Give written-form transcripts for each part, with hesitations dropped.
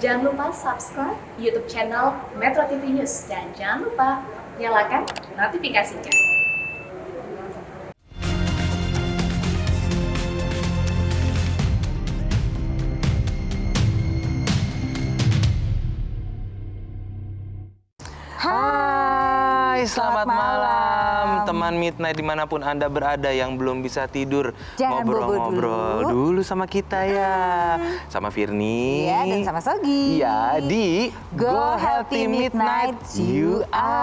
Jangan lupa subscribe YouTube channel Metro TV News dan jangan lupa nyalakan notifikasinya. Hai, selamat malam teman Midnight dimanapun Anda berada yang belum bisa tidur. Jangan ngobrol-ngobrol dulu sama kita ya. Sama Firni. Iya, dan sama Sogi. Iya, di Go Healthy Midnight UA.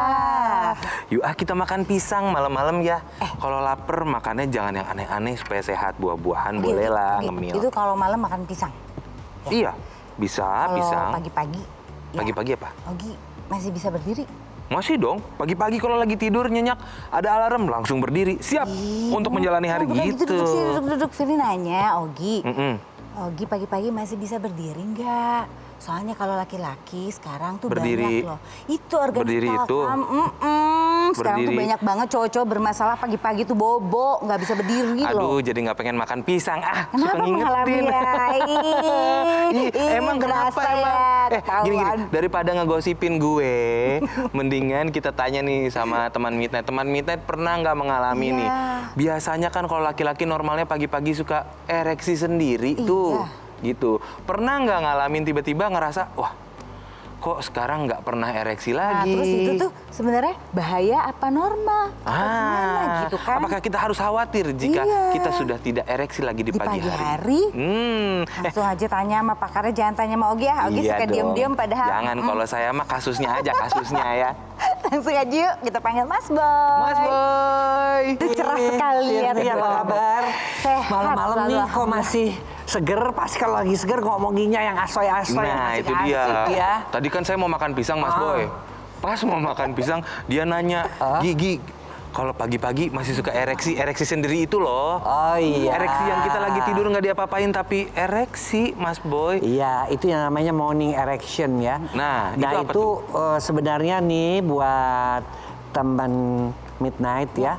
UA kita makan pisang malam-malam ya. Kalau lapar makannya jangan yang aneh-aneh supaya sehat. Buah-buahan boleh lah ngemil. Itu kalau malam makan pisang. Iya, bisa pisang. Kalau pagi-pagi. Pagi-pagi apa? Ogi masih bisa berdiri. Masih dong, pagi-pagi kalau lagi tidur nyenyak, ada alarm langsung berdiri, siap untuk menjalani hari gitu. Duduk. Firly nanya, Ogi. Mm-mm. Ogi pagi-pagi masih bisa berdiri nggak? Soalnya kalau laki-laki sekarang tuh Berdiri. banyak loh. Itu organ Berdiri vital itu. kan. Sekarang tuh Berdiri. banyak banget cowok-cowok bermasalah pagi-pagi tuh bobo, nggak bisa berdiri loh. Aduh, jadi nggak pengen makan pisang. Suka Kenapa mengalami ngingetin. ya? Emang kenapa berasa emang? Ya, Gini, ketahuan. daripada ngegosipin gue, mendingan kita tanya nih sama teman Midnight. Teman Midnight pernah nggak mengalami Iya. nih? Biasanya kan kalau laki-laki normalnya pagi-pagi suka ereksi sendiri tuh. Gitu. Pernah nggak ngalamin tiba-tiba ngerasa, wah kok sekarang nggak pernah ereksi Nah, lagi? terus itu tuh sebenarnya bahaya apa normal? Apa gimana gitu kan? Apakah kita harus khawatir jika Iya. kita sudah tidak ereksi lagi di pagi hari? Langsung aja tanya sama pakarnya, jangan tanya sama Ogi ya. Ogi Iya suka dong. diam-diam padahal. Jangan, kalau saya mah kasusnya aja, kasusnya ya. Langsung aja yuk kita panggil Mas Boy. Mas Boy. Itu cerah sekali ya. Apa kabar? Sehat Malam-malam selalu, nih kok masih seger. Pasti kalau lagi seger ngomonginnya yang asoy-asoy. yang Nah, itu dia. asik-asik ya. Tadi kan saya mau makan pisang, Mas Boy. Pas mau makan pisang, dia nanya, Gigi, kalau pagi-pagi masih suka ereksi sendiri itu loh. Oh iya. Ereksi yang kita lagi tidur nggak diapa-apain, tapi ereksi, Mas Boy. Iya, itu yang namanya morning erection ya. Nah, itu apa itu sebenarnya nih buat teman Midnight ya,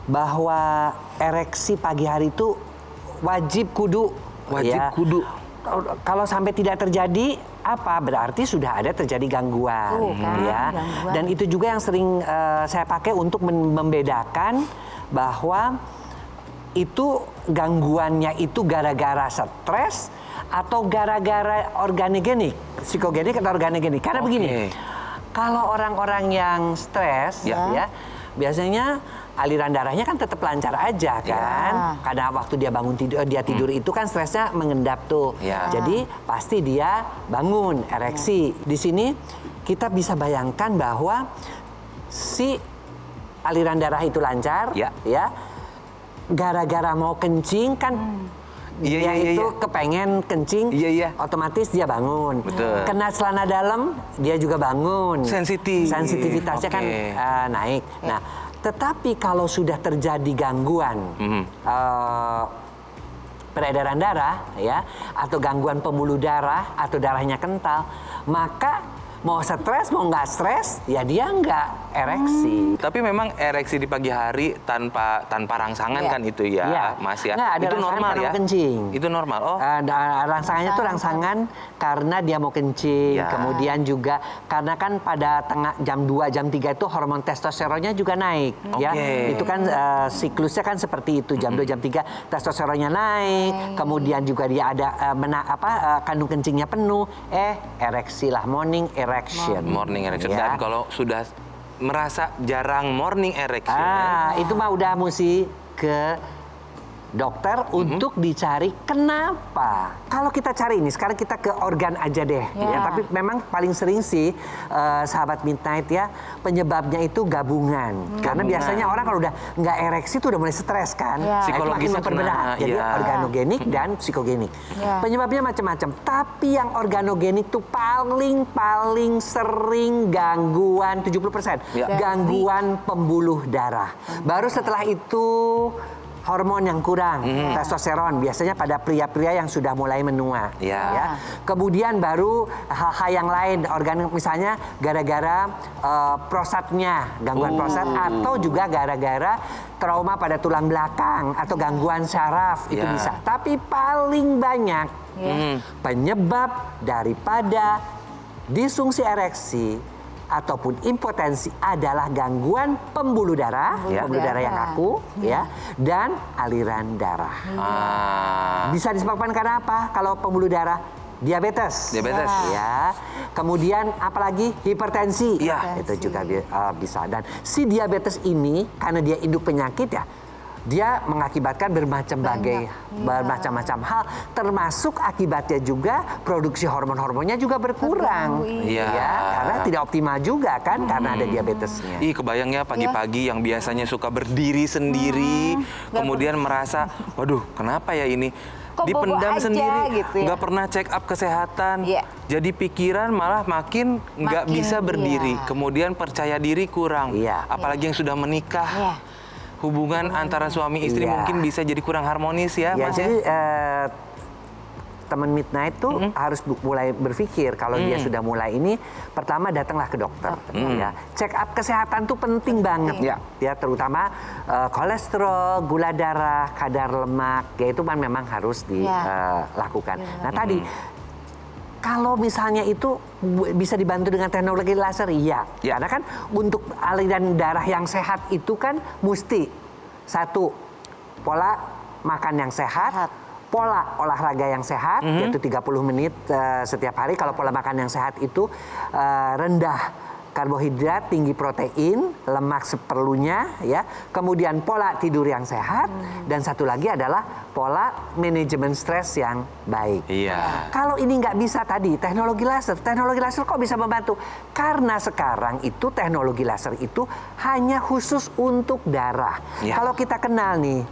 bahwa ereksi pagi hari itu wajib kudu. Wajib ya. kudu. Kalau sampai tidak terjadi, apa berarti sudah ada terjadi gangguan, kan, ya. gangguan. Dan itu juga yang sering saya pakai untuk membedakan bahwa itu gangguannya itu gara-gara stres atau gara-gara organigenik, psikogenik atau organigenik. Karena begini, kalau orang-orang yang stres, ya biasanya aliran darahnya kan tetap lancar aja kan. Karena waktu dia bangun tidur, dia tidur itu kan stresnya mengendap tuh. Jadi pasti dia bangun, ereksi. Di sini kita bisa bayangkan bahwa si aliran darah itu lancar, ya. Gara-gara mau kencing kan. Dia itu kepengen kencing, otomatis dia bangun. Betul. Kena celana dalam, dia juga bangun. Sensitivitasnya kan naik. Nah, tetapi kalau sudah terjadi gangguan peredaran darah, ya, atau gangguan pembuluh darah, atau darahnya kental, maka mau stres mau nggak stres, ya dia nggak ereksi. Tapi memang ereksi di pagi hari tanpa rangsangan kan itu ya, Mas ya. Nggak, ada itu normal ya. Kencing. Itu normal. Oh. Rangsangannya itu rangsangan karena dia mau kencing. Kemudian juga karena kan pada jam 2, jam 3 itu hormon testosteronnya juga naik. Ya, itu kan siklusnya kan seperti itu. Jam 2, jam 3 testosteronnya naik. Kemudian juga dia ada kandung kencingnya penuh. Ereksi lah, morning erection. Morning erection. Dan kalau sudah merasa jarang morning erection, itu mah udah mesti ke dokter untuk dicari kenapa. Kalau kita cari ini, sekarang kita ke organ aja deh. Ya, tapi memang paling sering sih, sahabat Midnight ya, penyebabnya itu gabungan. Karena biasanya orang kalau udah nggak ereksi tuh udah mulai stres kan. Psikologisnya memperberat. kena. Jadi organogenik dan psikogenik. Penyebabnya macam-macam. Tapi yang organogenik tuh paling sering gangguan 70%. Gangguan pembuluh darah. Baru setelah itu hormon yang kurang, testosteron, biasanya pada pria-pria yang sudah mulai menua. Ya. Kemudian baru hal-hal yang lain, organ misalnya gara-gara prostatnya, gangguan prostat, atau juga gara-gara trauma pada tulang belakang atau gangguan saraf, itu bisa. Tapi paling banyak penyebab daripada disfungsi ereksi ataupun impotensi adalah gangguan pembuluh darah, pembuluh darah yang kaku, dan aliran darah. Bisa disebabkan karena apa? Kalau pembuluh darah, diabetes. Ya. Kemudian apalagi hipertensi. Itu juga bisa. Dan si diabetes ini karena dia induk penyakit ya, dia mengakibatkan bermacam-macam hal, termasuk akibatnya juga produksi hormon-hormonnya juga berkurang. Karena tidak optimal juga kan, karena ada diabetesnya. Kebayang ya pagi-pagi yang biasanya suka berdiri sendiri, kemudian merasa, waduh kenapa ya ini? Dipendam sendiri, gitu ya. nggak pernah check up kesehatan. Jadi pikiran malah makin nggak bisa berdiri. Kemudian percaya diri kurang. Apalagi yang sudah menikah. Hubungan antara suami istri mungkin bisa jadi kurang harmonis ya, Mas. Jadi teman Midnight tuh harus mulai berpikir kalau dia sudah mulai ini, pertama datanglah ke dokter. Check up kesehatan tuh penting banget. Ya, terutama kolesterol, gula darah, kadar lemak, ya itu kan memang harus dilakukan. Nah tadi, kalau misalnya itu bisa dibantu dengan teknologi laser, karena kan untuk aliran darah yang sehat itu kan mesti satu, pola makan yang sehat, pola olahraga yang sehat, yaitu 30 menit setiap hari. Kalau pola makan yang sehat itu rendah karbohidrat, tinggi protein, lemak seperlunya, ya. Kemudian pola tidur yang sehat, dan satu lagi adalah pola manajemen stres yang baik. Kalau ini nggak bisa tadi, teknologi laser kok bisa membantu? Karena sekarang itu teknologi laser itu hanya khusus untuk darah. Kalau kita kenal nih,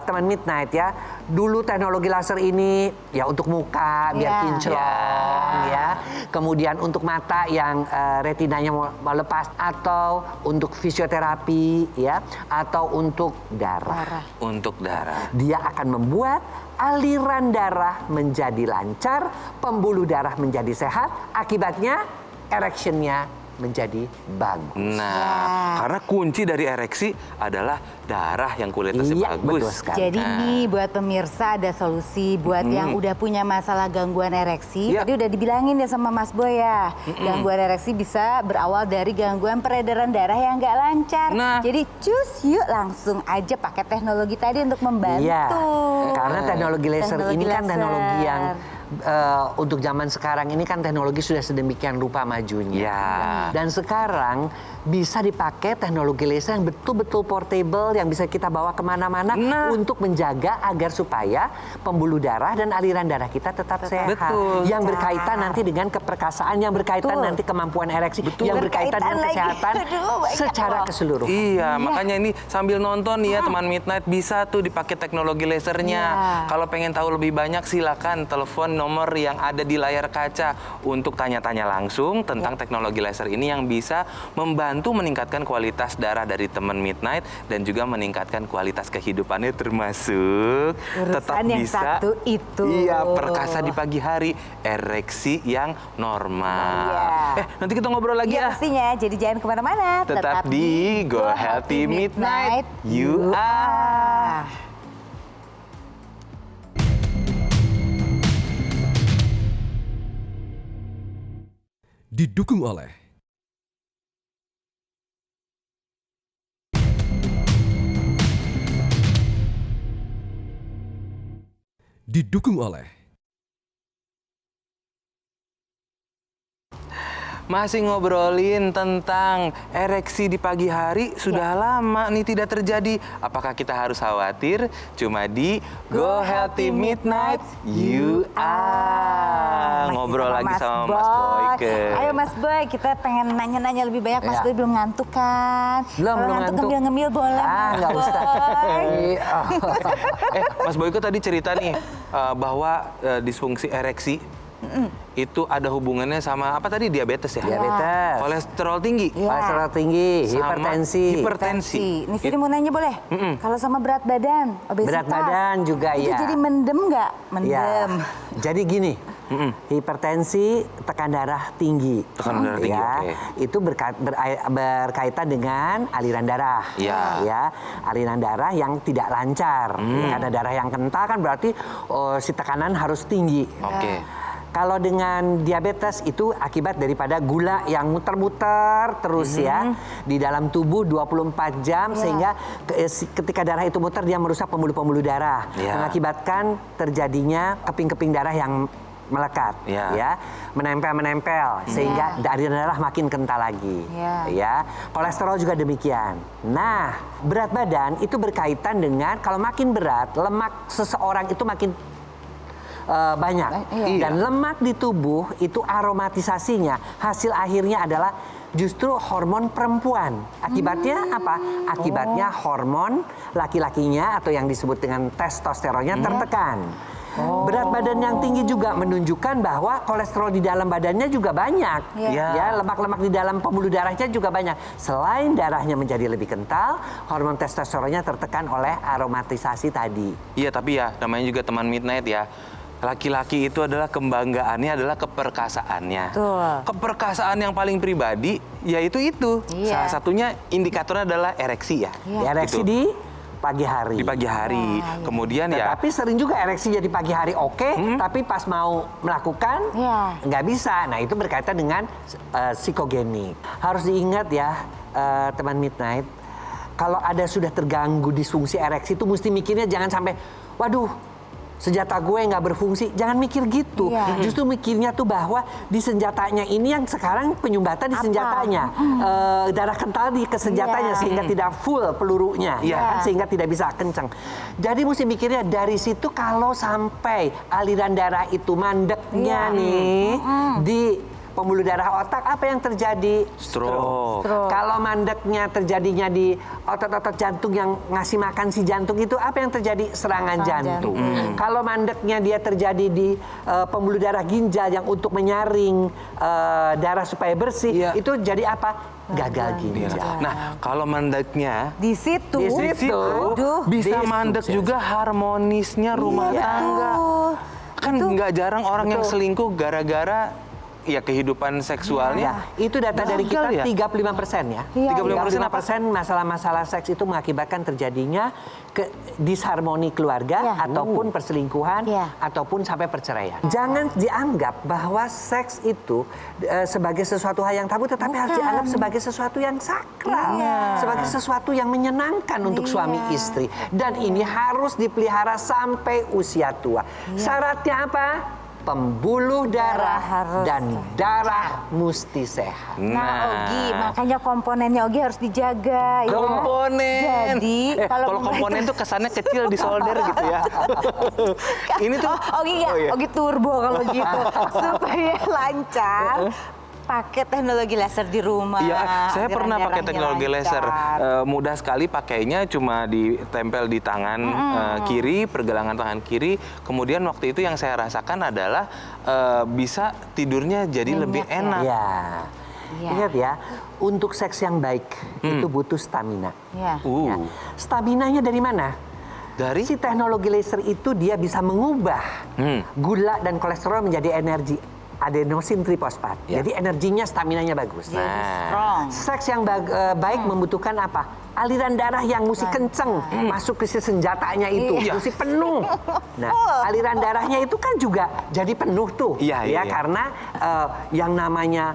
teman Midnight ya, dulu teknologi laser ini ya untuk muka biar kinclong, ya. Kemudian untuk mata yang retinanya mau lepas, atau untuk fisioterapi, ya, atau untuk darah. Untuk darah. Dia akan membuat aliran darah menjadi lancar, pembuluh darah menjadi sehat, akibatnya erectionnya menjadi bagus. Nah, karena kunci dari ereksi adalah darah yang kualitasnya bagus. Betul sekali. Jadi nih buat pemirsa ada solusi buat yang udah punya masalah gangguan ereksi. Tadi udah dibilangin ya sama Mas Boy ya. Gangguan ereksi bisa berawal dari gangguan peredaran darah yang nggak lancar. Jadi yuk langsung aja pakai teknologi tadi untuk membantu. Karena teknologi laser ini kan teknologi yang untuk zaman sekarang ini kan teknologi sudah sedemikian rupa majunya. Dan sekarang bisa dipakai teknologi laser yang betul-betul portable, yang bisa kita bawa kemana-mana untuk menjaga agar supaya pembuluh darah dan aliran darah kita tetap sehat. Yang berkaitan nanti dengan keperkasaan, yang berkaitan nanti kemampuan ereksi, yang berkaitan dengan kesehatan secara keseluruhan. Makanya ini sambil nonton nih ya teman Midnight, bisa tuh dipakai teknologi lasernya. Kalau pengen tahu lebih banyak silakan telepon nomor yang ada di layar kaca untuk tanya-tanya langsung tentang teknologi laser ini yang bisa membantu meningkatkan kualitas darah dari teman Midnight dan juga meningkatkan kualitas kehidupannya, termasuk tetap yang bisa satu itu. Perkasa di pagi hari, ereksi yang normal. Nanti kita ngobrol lagi ya. Pastinya, jadi jangan kemana-mana. Tetap di Go Healthy Midnight, you are. Didukung oleh Masih ngobrolin tentang ereksi di pagi hari, sudah lama nih tidak terjadi. Apakah kita harus khawatir? Cuma di Go Healthy Midnight, you are. Ngobrol lagi sama Mas Boyke. Ayo Mas Boy, kita pengen nanya-nanya lebih banyak. Mas Boy belum ngantuk kan? Belum ngantuk. ngantuk. Ngemil-ngemil boleh. Nggak usah. Mas Boyke tadi cerita nih bahwa disfungsi ereksi itu ada hubungannya sama apa tadi, diabetes ya? Diabetes. Kolesterol tinggi. Iya. Kolesterol tinggi, Sama hipertensi. Ini Viri mau nanya boleh? Kalau sama berat badan, obesitas. Berat badan juga itu ya. jadi mendem nggak? Mendem. Ya. Jadi gini, hipertensi, tekan darah tinggi. Tekan darah tinggi, ya, oke. itu berkaitan dengan aliran darah. Ya. Ya, aliran darah yang tidak lancar. Karena darah yang kental kan berarti si tekanan harus tinggi. Oke. Kalau dengan diabetes itu akibat daripada gula yang muter-muter terus ya di dalam tubuh 24 jam sehingga ketika darah itu muter dia merusak pembuluh-pembuluh darah, mengakibatkan terjadinya keping-keping darah yang melekat, ya, menempel sehingga aliran darah makin kental lagi, ya. Kolesterol juga demikian. Nah, berat badan itu berkaitan dengan kalau makin berat, lemak seseorang itu makin banyak. Dan lemak di tubuh itu aromatisasinya hasil akhirnya adalah justru hormon perempuan. Akibatnya apa? Akibatnya hormon laki-lakinya atau yang disebut dengan testosteronnya tertekan. Berat badan yang tinggi juga menunjukkan bahwa kolesterol di dalam badannya juga banyak. Ya, lemak-lemak di dalam pembuluh darahnya juga banyak. Selain darahnya menjadi lebih kental, hormon testosteronnya tertekan oleh aromatisasi tadi. Iya, tapi ya namanya juga teman Midnight ya. Laki-laki itu adalah kebanggaannya adalah keperkasaannya. Keperkasaan yang paling pribadi yaitu itu. Salah satunya indikatornya adalah ereksi ya. Ereksi Gitu. di pagi hari. Di pagi hari. Kemudian ya. Tapi sering juga ereksinya di pagi hari tapi pas mau melakukan nggak bisa. Nah itu berkaitan dengan psikogenik. Harus diingat ya teman Midnight, kalau ada sudah terganggu disfungsi ereksi itu mesti mikirnya jangan sampai, waduh, senjata gue nggak berfungsi. Jangan mikir gitu. Justru mikirnya tuh bahwa di senjatanya ini yang sekarang penyumbatan di senjatanya. Darah kental di ke senjatanya sehingga tidak full pelurunya. Sehingga tidak bisa kencang. Jadi mesti mikirnya dari situ kalau sampai aliran darah itu mandeknya nih di pembuluh darah otak, apa yang terjadi? Stroke. Kalau mandeknya terjadinya di otot-otot jantung yang ngasih makan si jantung itu, apa yang terjadi? Serangan jantung. Kalau mandeknya dia terjadi di pembuluh darah ginjal yang untuk menyaring darah supaya bersih, itu jadi apa? Gagal ginjal. Nah, kalau mandeknya Di situ bisa mandek juga harmonisnya rumah tangga. Kan nggak jarang orang yang selingkuh gara-gara ya kehidupan seksualnya. Itu data dari kita 35% ya. 35% 35% masalah-masalah seks itu mengakibatkan terjadinya disharmoni keluarga ataupun perselingkuhan ataupun sampai perceraian. Jangan dianggap bahwa seks itu sebagai sesuatu hal yang tabu, tetapi harus dianggap sebagai sesuatu yang sakral, sebagai sesuatu yang menyenangkan untuk suami istri. Dan ini harus dipelihara sampai usia tua. Syaratnya apa? Pembuluh darah dan darah mesti sehat. Nah, Ogi, makanya komponennya Ogi harus dijaga. Komponen. Jadi kalau komponen tuh kesannya kecil di solder gitu ya. Ini tuh Ogi Ogi turbo kalau gitu supaya lancar. Pakai teknologi laser di rumah. Iya, saya pernah pakai teknologi laser. Mudah sekali pakainya, cuma ditempel di tangan kiri, pergelangan tangan kiri. Kemudian waktu itu yang saya rasakan adalah bisa tidurnya jadi lebih enak. Ingat ya, untuk seks yang baik itu butuh stamina. Staminanya dari mana? Dari si teknologi laser itu dia bisa mengubah gula dan kolesterol menjadi energi. Adenosin trifosfat. Jadi energinya, staminanya bagus. Seks yang baik membutuhkan apa? Aliran darah yang mesti kenceng masuk ke si senjatanya itu, mesti penuh. Nah, aliran darahnya itu kan juga jadi penuh tuh, karena yang namanya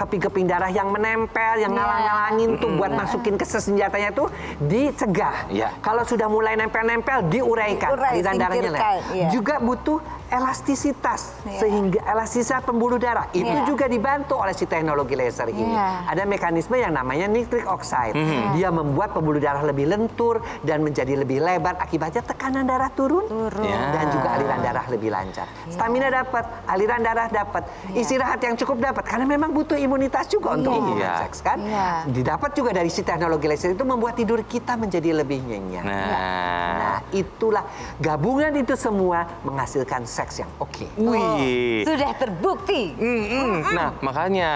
keping-keping darah yang menempel, yang ngalang-ngalangin tuh buat masukin ke senjatanya itu dicegah. Kalau sudah mulai nempel-nempel diuraikan, aliran darahnya. Juga butuh elastisitas, sehingga elastisitas pembuluh darah itu juga dibantu oleh si teknologi laser ini. Ada mekanisme yang namanya nitric oxide. Dia membuat pembuluh darah lebih lentur dan menjadi lebih lebar. Akibatnya tekanan darah turun. Dan juga aliran darah lebih lancar. Stamina dapat, aliran darah dapat, istirahat yang cukup dapat. Karena memang butuh imunitas juga untuk hubungan seks kan. Didapat juga dari si teknologi laser itu membuat tidur kita menjadi lebih nyenyak. Nah, itulah gabungan itu semua menghasilkan seks seks yang oke. Wih. Sudah terbukti. Nah, makanya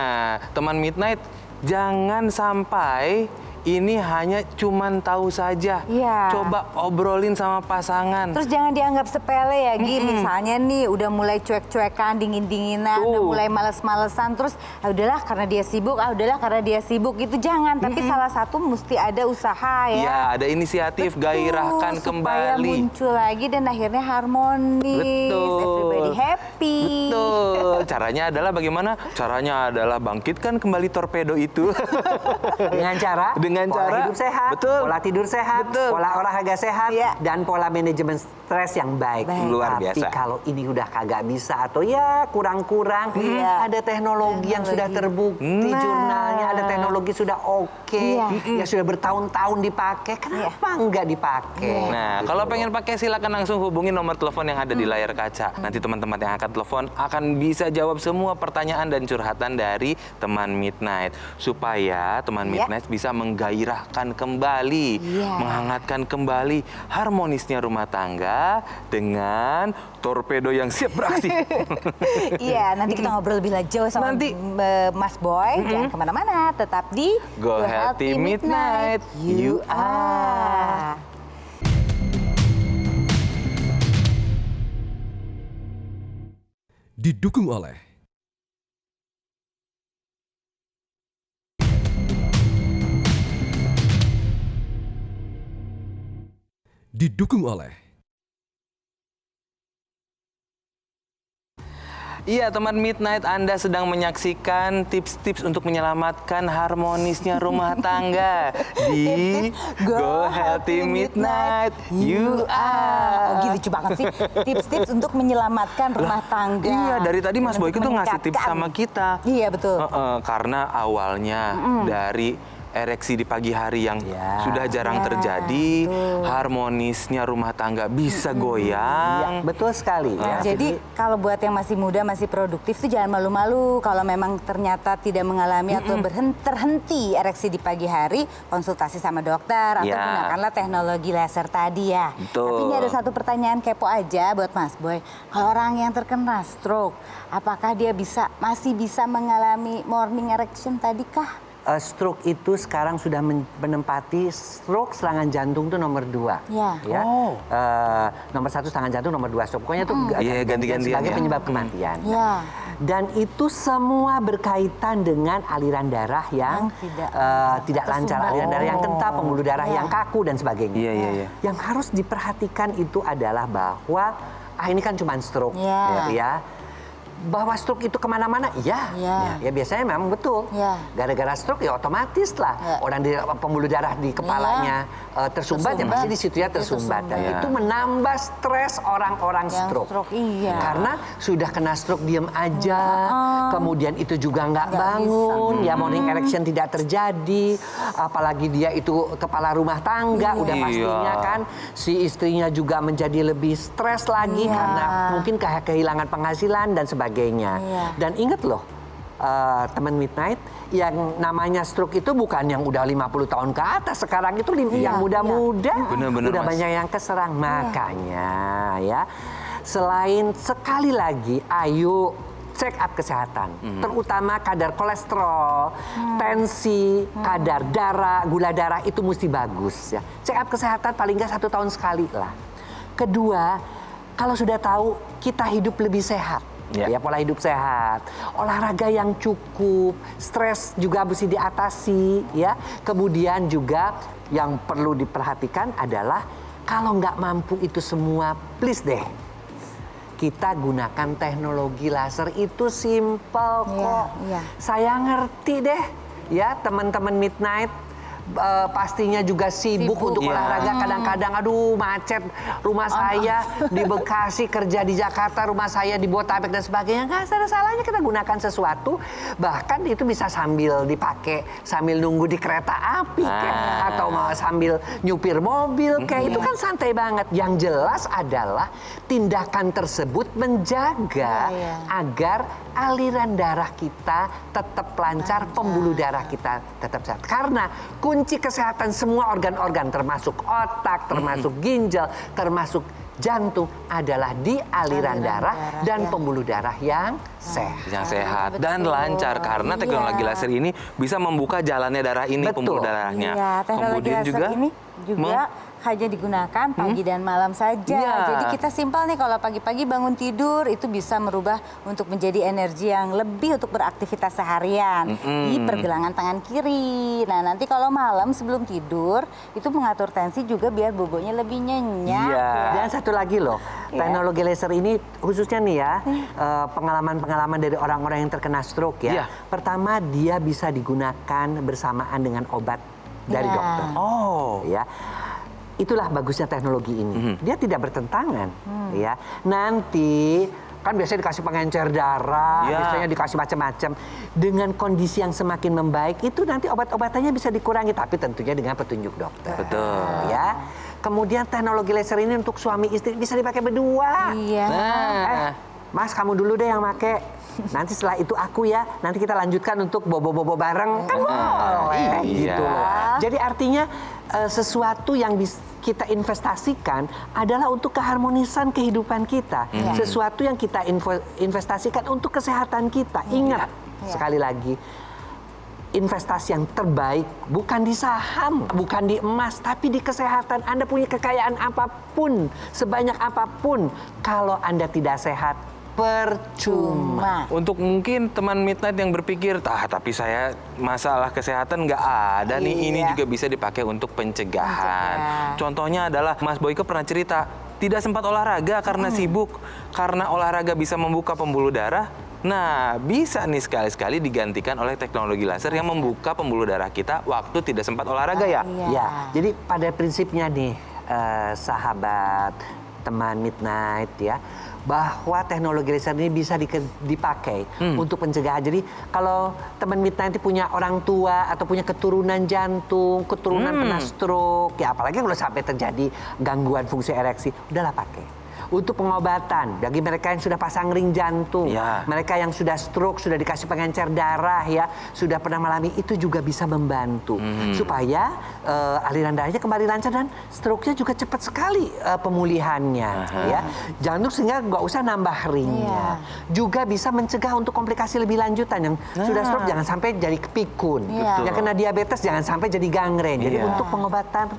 teman Midnight jangan sampai ini hanya cuman tahu saja. Iya. Coba obrolin sama pasangan. Terus jangan dianggap sepele ya, Gi. Misalnya nih udah mulai cuek-cuekan, dingin-dinginan, udah mulai males-malesan. Terus udahlah karena dia sibuk, udahlah karena dia sibuk. Itu jangan. Tapi salah satu mesti ada usaha ya. Ya, ada inisiatif, Betul, gairahkan supaya kembali. muncul lagi dan akhirnya harmonis. Betul. Everybody happy. Betul. Caranya adalah bagaimana? Caranya adalah bangkitkan kembali torpedo itu. Dengan cara pola hidup sehat, betul, pola tidur sehat, betul, pola olahraga sehat, Iya. dan pola manajemen stres yang baik. Luar Tapi biasa. kalau ini udah kagak bisa atau ya kurang-kurang, Iya. ada teknologi yang sudah terbukti Nah. jurnalnya, ada teknologi sudah oke, Iya. ya sudah bertahun-tahun dipakai, kenapa enggak dipakai? Nah, Gitu kalau loh. pengen pakai silakan langsung hubungi nomor telepon yang ada di layar kaca. Nanti teman-teman yang akan telepon akan bisa jawab semua pertanyaan dan curhatan dari teman Midnight supaya teman Midnight bisa menggairahkan kembali, menghangatkan kembali harmonisnya rumah tangga dengan torpedo yang siap beraksi. Iya, nanti kita ngobrol lebih jauh sama Mas Boy. Jangan kemana-mana, tetap di Go Healthy Midnight, you are. Didukung oleh Iya, teman Midnight, Anda sedang menyaksikan tips-tips untuk menyelamatkan harmonisnya rumah tangga di Go Healthy Midnight, you are. Oh, lucu banget sih. Tips-tips untuk menyelamatkan rumah tangga. Iya, dari tadi Mas Boy Untuk itu ngasih tips meningkatkan. sama kita. Iya, betul. Karena awalnya dari ereksi di pagi hari yang sudah jarang terjadi, harmonisnya rumah tangga bisa goyang. Betul sekali. Ya. Jadi kalau buat yang masih muda, masih produktif tuh jangan malu-malu. Kalau memang ternyata tidak mengalami atau terhenti ereksi di pagi hari, konsultasi sama dokter atau gunakanlah teknologi laser tadi ya. Betul. Tapi ini ada satu pertanyaan kepo aja buat Mas Boy. Kalau orang yang terkena stroke, apakah dia masih bisa mengalami morning erection tadi kah? Stroke itu sekarang sudah menempati stroke serangan jantung itu nomor 2. Ya. Nomor 1 serangan jantung, nomor 2 stroke. Pokoknya itu ganti-gantian sebagai ya. penyebab kematian. Ya. Dan itu semua berkaitan dengan aliran darah yang tidak lancar, aliran darah yang kental, pembuluh darah yang kaku dan sebagainya. Iya. Yang harus diperhatikan itu adalah bahwa ini kan cuma stroke, ya. Bahwa stroke itu kemana-mana, ya biasanya memang betul. Gara-gara stroke ya otomatis lah orang di pembuluh darah di kepalanya tersumbat, ya pasti di situ ya tersumbat. Dan itu menambah stres orang-orang stroke. Karena sudah kena stroke diem aja, kemudian itu juga nggak bangun, ya morning erection tidak terjadi, apalagi dia itu kepala rumah tangga, udah pastinya kan si istrinya juga menjadi lebih stres lagi karena mungkin kehilangan penghasilan dan sebagainya. Dan ingat loh, teman Midnight, yang namanya stroke itu bukan yang udah 50 tahun ke atas. Sekarang itu yang muda-muda udah banyak yang keserang. Makanya ya, selain sekali lagi, ayo check up kesehatan. Terutama kadar kolesterol, tensi, kadar darah, gula darah itu mesti bagus ya. Check up kesehatan paling nggak 1 tahun sekali lah. Kedua, kalau sudah tahu kita hidup lebih sehat. Ya, pola hidup sehat, olahraga yang cukup, stres juga mesti diatasi, ya. Kemudian juga yang perlu diperhatikan adalah kalau nggak mampu itu semua, please deh, kita gunakan teknologi laser itu simple kok. Saya ngerti deh, ya teman-teman Midnight. Pastinya juga sibuk untuk olahraga. Kadang-kadang aduh macet rumah saya di Bekasi, kerja di Jakarta, rumah saya di Botabek dan sebagainya. Nggak ada salahnya kita gunakan sesuatu, bahkan itu bisa sambil dipakai sambil nunggu di kereta api atau sambil nyupir mobil kayak itu kan santai banget. Yang jelas adalah tindakan tersebut menjaga agar aliran darah kita tetap lancar, pembuluh darah kita tetap sehat. Karena kunci kesehatan semua organ-organ termasuk otak, termasuk ginjal, termasuk jantung adalah di aliran darah dan pembuluh darah yang sehat. Yang sehat dan lancar karena teknologi laser ini bisa membuka jalannya darah ini, pembuluh darahnya. Iya, teknologi laser ini juga hanya digunakan pagi dan malam saja. Jadi kita simpel nih, kalau pagi-pagi bangun tidur itu bisa merubah untuk menjadi energi yang lebih untuk beraktivitas seharian di pergelangan tangan kiri. Nah, nanti kalau malam sebelum tidur itu mengatur tensi juga biar bobonya lebih nyenyak. Dan satu lagi loh, teknologi laser ini khususnya nih ya, pengalaman-pengalaman dari orang-orang yang terkena stroke ya. Pertama, dia bisa digunakan bersamaan dengan obat dari dokter. Ya. Itulah bagusnya teknologi ini. Dia tidak bertentangan, ya. Nanti kan biasanya dikasih pengencer darah, biasanya dikasih macam-macam. Dengan kondisi yang semakin membaik, itu nanti obat-obatannya bisa dikurangi, tapi tentunya dengan petunjuk dokter. Betul. Ya. Kemudian teknologi laser ini untuk suami istri bisa dipakai berdua. Iya. Mas, kamu dulu deh yang make. Nanti setelah itu aku ya. Nanti kita lanjutkan untuk bobo-bobo bareng. Kan boleh. Gitu loh. Jadi artinya sesuatu yang kita investasikan adalah untuk keharmonisan kehidupan kita. Sesuatu yang kita investasikan untuk kesehatan kita. Ingat, sekali lagi, investasi yang terbaik bukan di saham, bukan di emas, tapi di kesehatan. Anda punya kekayaan apapun, sebanyak apapun, kalau Anda tidak sehat, percuma. Untuk mungkin teman Midnight yang berpikir, tapi saya masalah kesehatan nggak ada nih, ini juga bisa dipakai untuk pencegahan. Contohnya adalah Mas Boyke pernah cerita, tidak sempat olahraga karena sibuk, karena olahraga bisa membuka pembuluh darah. Nah, bisa nih sekali-sekali digantikan oleh teknologi laser yang membuka pembuluh darah kita waktu tidak sempat olahraga ya. Ya, jadi pada prinsipnya nih, sahabat, teman Midnight ya, bahwa teknologi laser ini bisa dipakai untuk pencegahan. Jadi kalau teman Midnight punya orang tua atau punya keturunan jantung, keturunan kena stroke, ya apalagi kalau sampai terjadi gangguan fungsi ereksi, udahlah pakai. Untuk pengobatan bagi mereka yang sudah pasang ring jantung, mereka yang sudah stroke, sudah dikasih pengencer darah ya, sudah pernah mengalami, itu juga bisa membantu supaya aliran darahnya kembali lancar dan stroke-nya juga cepat sekali pemulihannya ya. Jantung sehingga nggak usah nambah ringnya. Juga bisa mencegah untuk komplikasi lebih lanjutan yang sudah stroke jangan sampai jadi kepikun, yang kena diabetes jangan sampai jadi gangren. Jadi untuk pengobatan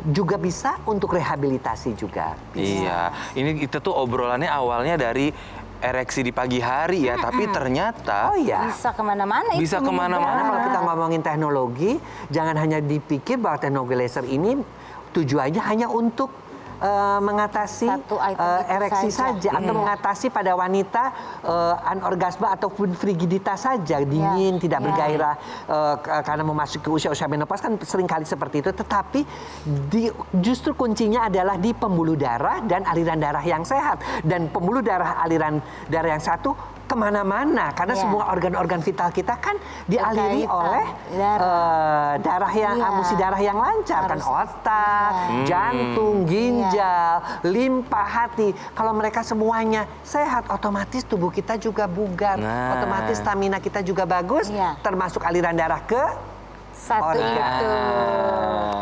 juga bisa, untuk rehabilitasi juga bisa. Iya, ini kita tuh obrolannya awalnya dari ereksi di pagi hari ya, tapi ternyata bisa kemana-mana. Bisa kemana-mana. Kalau kita ngomongin teknologi, jangan hanya dipikir bahwa teknologi laser ini tujuannya hanya untuk mengatasi ereksi saja atau mengatasi pada wanita anorgasme ataupun frigiditas saja, dingin, tidak bergairah karena memasuki usia menopause kan seringkali seperti itu. Tetapi justru kuncinya adalah di pembuluh darah dan aliran darah yang sehat, dan pembuluh darah aliran darah yang satu kemana-mana karena semua organ-organ vital kita kan dialiri oleh darah yang amusi darah yang lancar kan, otak, jantung, ginjal, limpa, hati. Kalau mereka semuanya sehat, otomatis tubuh kita juga bugar, otomatis stamina kita juga bagus, termasuk aliran darah ke itu.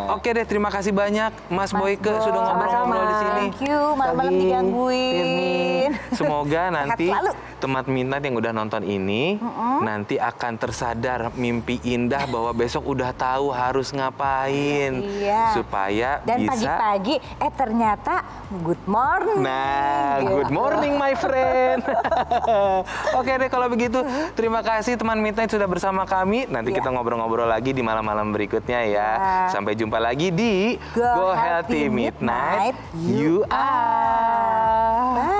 Oke deh, terima kasih banyak Mas Boyke sudah ngobrol-ngobrol di sini. Thank you, malam-malam digangguin. Semoga nanti teman Midnight yang udah nonton ini nanti akan tersadar mimpi indah bahwa besok udah tahu harus ngapain supaya dan bisa. Pagi-pagi ternyata good morning. Nah, good morning my friend. Oke deh kalau begitu, terima kasih teman Midnight sudah bersama kami. Nanti kita ngobrol-ngobrol lagi di malam-malam berikutnya ya. Sampai jumpa lagi di Go Healthy Midnight. You are. Bye.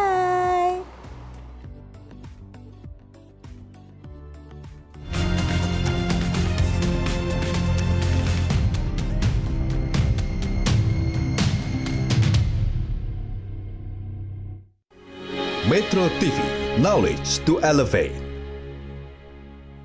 Metro TV, knowledge to elevate.